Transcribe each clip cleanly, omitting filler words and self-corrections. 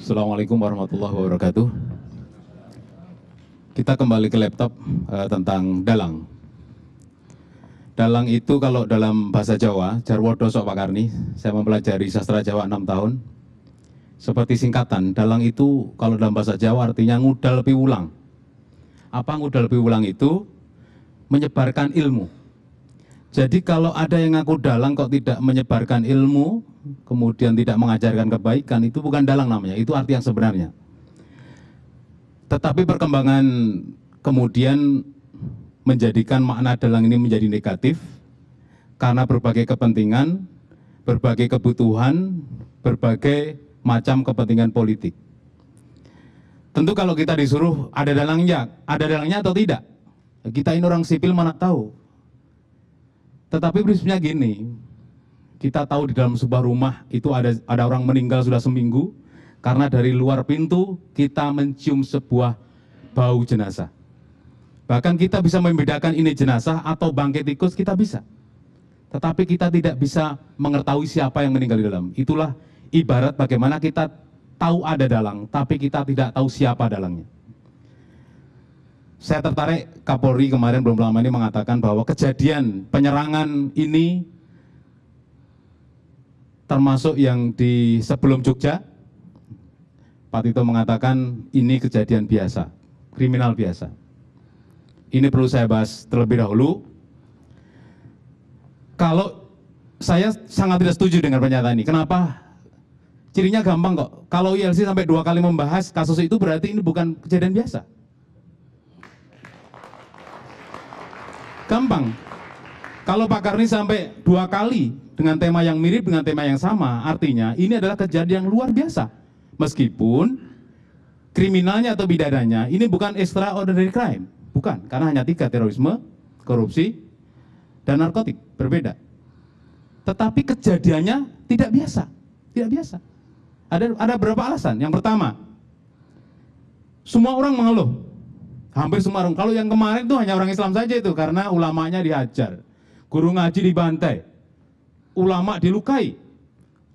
Assalamualaikum warahmatullahi wabarakatuh. Kita kembali ke laptop tentang dalang. Dalang itu kalau dalam bahasa Jawa, Jarwodo Sok Pakarni, saya mempelajari sastra Jawa 6 tahun. Seperti singkatan, dalang itu kalau dalam bahasa Jawa artinya ngudal piwulang. Apa ngudal piwulang itu? Menyebarkan ilmu. Jadi kalau ada yang ngaku dalang kok tidak menyebarkan ilmu, kemudian tidak mengajarkan kebaikan, itu bukan dalang namanya, itu arti yang sebenarnya. Tetapi perkembangan kemudian menjadikan makna dalang ini menjadi negatif, karena berbagai kepentingan, berbagai kebutuhan, berbagai macam kepentingan politik. Tentu kalau kita disuruh ada dalangnya atau tidak, kita ini orang sipil mana tahu. Tetapi prinsipnya gini, kita tahu di dalam sebuah rumah itu ada orang meninggal sudah seminggu, karena dari luar pintu kita mencium sebuah bau jenazah. Bahkan kita bisa membedakan ini jenazah atau bangkai tikus, kita bisa. Tetapi kita tidak bisa mengetahui siapa yang meninggal di dalam. Itulah ibarat bagaimana kita tahu ada dalang, tapi kita tidak tahu siapa dalangnya. Saya tertarik, Kapolri kemarin belum lama ini mengatakan bahwa kejadian penyerangan ini termasuk yang di sebelum Jogja, Pak Tito mengatakan ini kejadian biasa, kriminal biasa. Ini perlu saya bahas terlebih dahulu. Kalau saya sangat tidak setuju dengan pernyataan ini. Kenapa? Cirinya gampang kok. Kalau ILC sampai 2 kali membahas kasus itu berarti ini bukan kejadian biasa. Gampang. Kalau Pak Karni sampai 2 kali dengan tema yang mirip, dengan tema yang sama, artinya ini adalah kejadian yang luar biasa. Meskipun kriminalnya atau pidananya ini bukan extraordinary crime. Bukan, karena hanya 3, terorisme, korupsi, dan narkotik, berbeda. Tetapi kejadiannya tidak biasa. Tidak biasa. Ada beberapa alasan. Yang pertama, semua orang mengeluh. Hampir semua orang. Kalau yang kemarin itu hanya orang Islam saja itu, karena ulamanya dihajar, guru ngaji dibantai, ulama dilukai,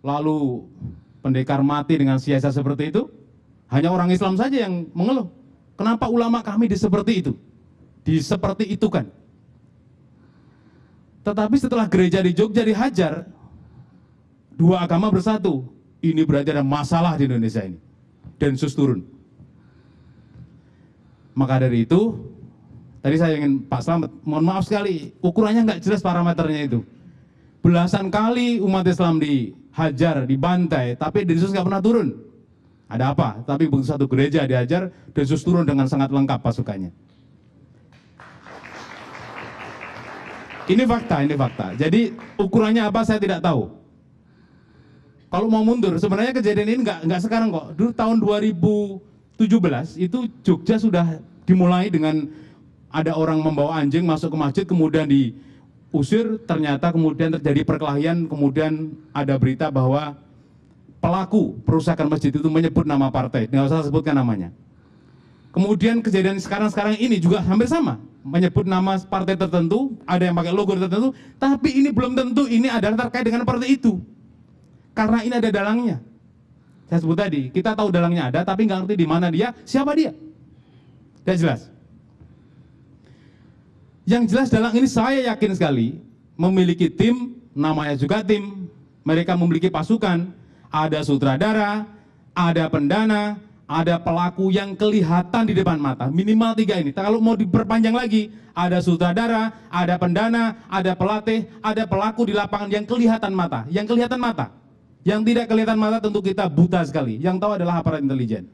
lalu pendekar mati dengan sia-sia seperti itu. Hanya orang Islam saja yang mengeluh. Kenapa ulama kami seperti itu? Seperti itu kan. Tetapi setelah gereja di Jogja dihajar, 2 agama bersatu. Ini berarti ada masalah di Indonesia ini. Densus turun. Maka dari itu, tadi saya ingin Pak Slamet, mohon maaf sekali, ukurannya nggak jelas parameternya itu. Belasan kali umat Islam dihajar, dibantai, tapi Densus nggak pernah turun. Ada apa? Tapi begitu satu gereja dihajar, Densus turun dengan sangat lengkap pasukannya. Ini fakta, ini fakta. Jadi ukurannya apa saya tidak tahu. Kalau mau mundur, sebenarnya kejadian ini nggak sekarang kok. Dulu tahun 2017 itu Jogja sudah dimulai dengan ada orang membawa anjing masuk ke masjid, kemudian diusir, ternyata kemudian terjadi perkelahian, kemudian ada berita bahwa pelaku perusakan masjid itu menyebut nama partai, nggak usah sebutkan namanya. Kemudian kejadian sekarang ini juga hampir sama, menyebut nama partai tertentu, ada yang pakai logo tertentu, tapi ini belum tentu ini adalah terkait dengan partai itu, karena ini ada dalangnya. Saya sebut tadi, kita tahu dalangnya ada, tapi nggak ngerti di mana dia, siapa dia. Tidak jelas. Yang jelas dalang ini saya yakin sekali memiliki tim, namanya juga tim. Mereka memiliki pasukan, ada sutradara, ada pendana, ada pelaku yang kelihatan di depan mata. Minimal 3 ini. Kalau mau diperpanjang lagi, ada sutradara, ada pendana, ada pelatih, ada pelaku di lapangan yang kelihatan mata. Yang kelihatan mata. Yang tidak kelihatan mata tentu kita buta sekali. Yang tahu adalah aparat intelijen.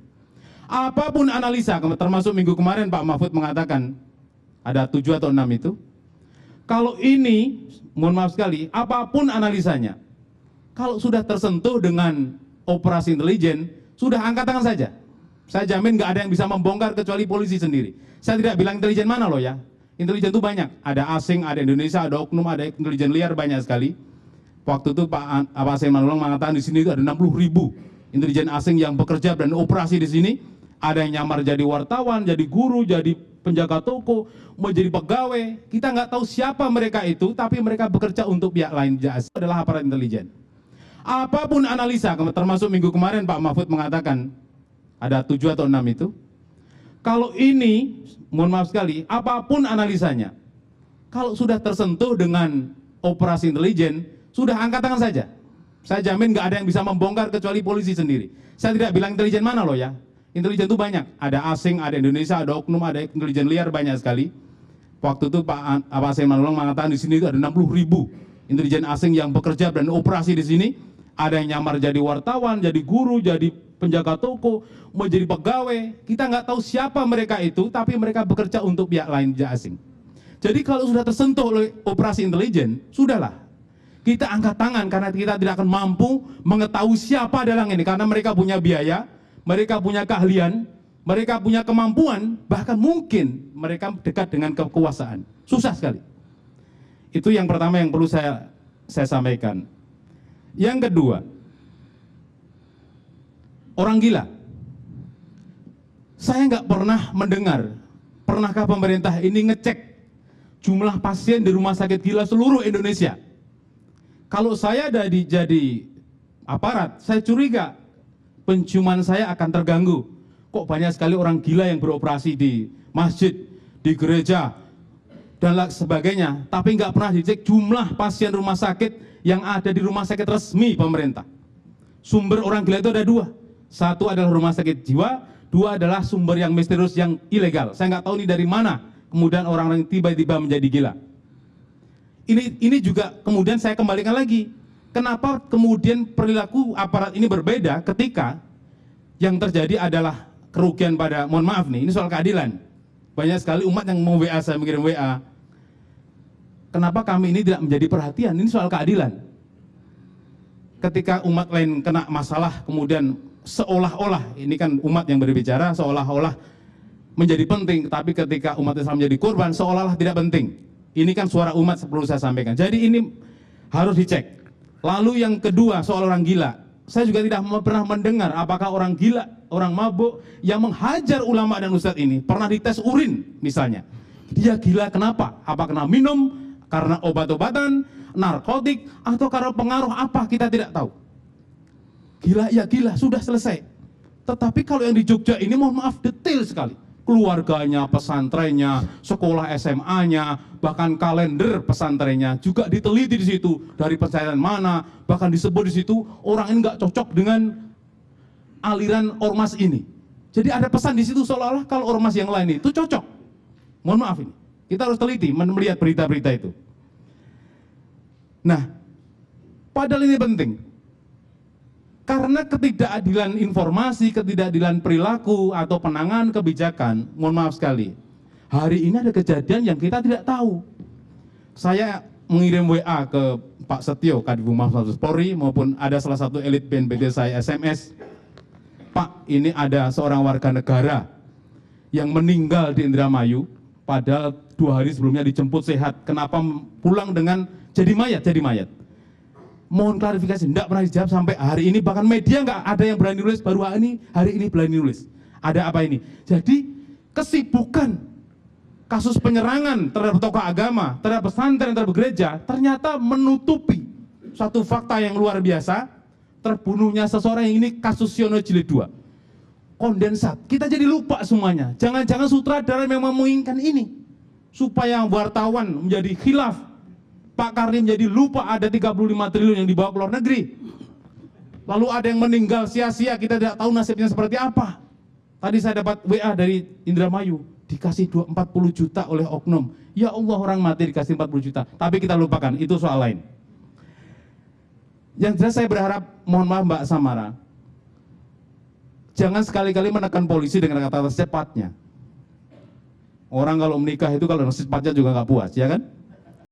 Apapun analisa, termasuk minggu kemarin Pak Mahfud mengatakan, ada 7 atau 6 itu. Kalau ini, mohon maaf sekali, apapun analisanya, kalau sudah tersentuh dengan operasi intelijen, sudah angkat tangan saja. Saya jamin nggak ada yang bisa membongkar kecuali polisi sendiri. Saya tidak bilang intelijen mana loh ya. Intelijen itu banyak. Ada asing, ada Indonesia, ada oknum, ada intelijen liar banyak sekali. Waktu itu Pak Asim Manulung mengatakan di sini itu ada 60.000 intelijen asing yang bekerja dan operasi di sini. Ada yang nyamar jadi wartawan, jadi guru, jadi penjaga toko, mau jadi pegawai. Kita nggak tahu siapa mereka itu, tapi mereka bekerja untuk pihak lain. Itu adalah aparat intelijen. Apapun analisa, termasuk minggu kemarin Pak Mahfud mengatakan Ada 7 atau 6 itu. Kalau ini, mohon maaf sekali, apapun analisanya, kalau sudah tersentuh dengan operasi intelijen, sudah angkat tangan saja. Saya jamin nggak ada yang bisa membongkar kecuali polisi sendiri. Saya tidak bilang intelijen mana loh ya. Intelijen itu banyak. Ada asing, ada Indonesia, ada oknum, ada intelijen liar banyak sekali. Waktu itu Pak Asim Manulung mengatakan di sini itu ada 60.000 intelijen asing yang bekerja dan operasi di sini. Ada yang nyamar jadi wartawan, jadi guru, jadi penjaga toko, mau jadi pegawai. Kita nggak tahu siapa mereka itu, tapi mereka bekerja untuk pihak lain, pihak asing. Jadi kalau sudah tersentuh oleh operasi intelijen, sudahlah. Kita angkat tangan karena kita tidak akan mampu mengetahui siapa dalang ini. Karena mereka punya biaya, mereka punya keahlian, mereka punya kemampuan, bahkan mungkin mereka dekat dengan kekuasaan. Susah sekali. Itu yang pertama yang perlu saya sampaikan. Yang kedua, orang gila. Saya nggak pernah mendengar, pernahkah pemerintah ini ngecek jumlah pasien di rumah sakit gila seluruh Indonesia? Kalau saya jadi aparat, saya curiga penciuman saya akan terganggu. Kok banyak sekali orang gila yang beroperasi di masjid, di gereja, dan sebagainya. Tapi nggak pernah dicek jumlah pasien rumah sakit yang ada di rumah sakit resmi pemerintah. Sumber orang gila itu ada 2. Satu adalah rumah sakit jiwa, 2 adalah sumber yang misterius yang ilegal. Saya nggak tahu ini dari mana kemudian orang-orang tiba-tiba menjadi gila. Ini juga kemudian saya kembalikan lagi. Kenapa kemudian perilaku aparat ini berbeda ketika yang terjadi adalah kerugian pada, mohon maaf nih, ini soal keadilan. Banyak sekali umat yang mau WA, saya mengirim WA. Kenapa kami ini tidak menjadi perhatian? Ini soal keadilan. Ketika umat lain kena masalah, kemudian seolah-olah, ini kan umat yang berbicara, seolah-olah menjadi penting, tapi ketika umat Islam menjadi korban, seolah-olah tidak penting. Ini kan suara umat perlu saya sampaikan. Jadi ini harus dicek. Lalu yang kedua soal orang gila. Saya juga tidak pernah mendengar apakah orang gila, orang mabuk yang menghajar ulama dan ustadz ini pernah dites urin misalnya. Dia gila kenapa? Apa kena minum, karena obat-obatan, narkotik, atau karena pengaruh apa, kita tidak tahu. Gila ya gila, sudah selesai. Tetapi kalau yang di Jogja ini mohon maaf detail sekali. Keluarganya, pesantrennya, sekolah SMA-nya, bahkan kalender pesantrennya juga diteliti di situ dari pesantren mana, bahkan disebut di situ orang ini nggak cocok dengan aliran ormas ini. Jadi ada pesan di situ seolah-olah kalau ormas yang lain itu cocok. Mohon maaf ini, kita harus teliti melihat berita-berita itu. Nah, padahal ini penting. Karena ketidakadilan informasi, ketidakadilan perilaku atau penanganan kebijakan, mohon maaf sekali, hari ini ada kejadian yang kita tidak tahu. Saya mengirim WA ke Pak Setio, Kadif Humas Mabes Polri, maupun ada salah satu elit BNPT saya SMS, Pak, ini ada seorang warga negara yang meninggal di Indramayu, padahal 2 hari sebelumnya dijemput sehat. Kenapa pulang dengan jadi mayat? Mohon klarifikasi, tidak pernah dijawab sampai hari ini, bahkan media nggak ada yang berani nulis, baru hari ini berani nulis. Ada apa ini? Jadi kesibukan kasus penyerangan terhadap tokoh agama, terhadap pesantren, terhadap gereja, ternyata menutupi satu fakta yang luar biasa, terbunuhnya seseorang yang ini kasus Siono Jilid 2. Kondensat, kita jadi lupa semuanya. Jangan-jangan sutradara memang menginginkan ini, supaya wartawan menjadi khilaf, Pak Karni menjadi lupa ada 35 triliun yang dibawa ke luar negeri. Lalu ada yang meninggal sia-sia, kita tidak tahu nasibnya seperti apa. Tadi saya dapat WA dari Indramayu, dikasih 40 juta oleh oknum. Ya Allah, orang mati dikasih 40 juta. Tapi kita lupakan, itu soal lain. Yang jelas saya berharap, mohon maaf Mbak Samara, jangan sekali-kali menekan polisi dengan kata-kata secepatnya. Orang kalau menikah itu kalau secepatnya juga nggak puas, ya kan?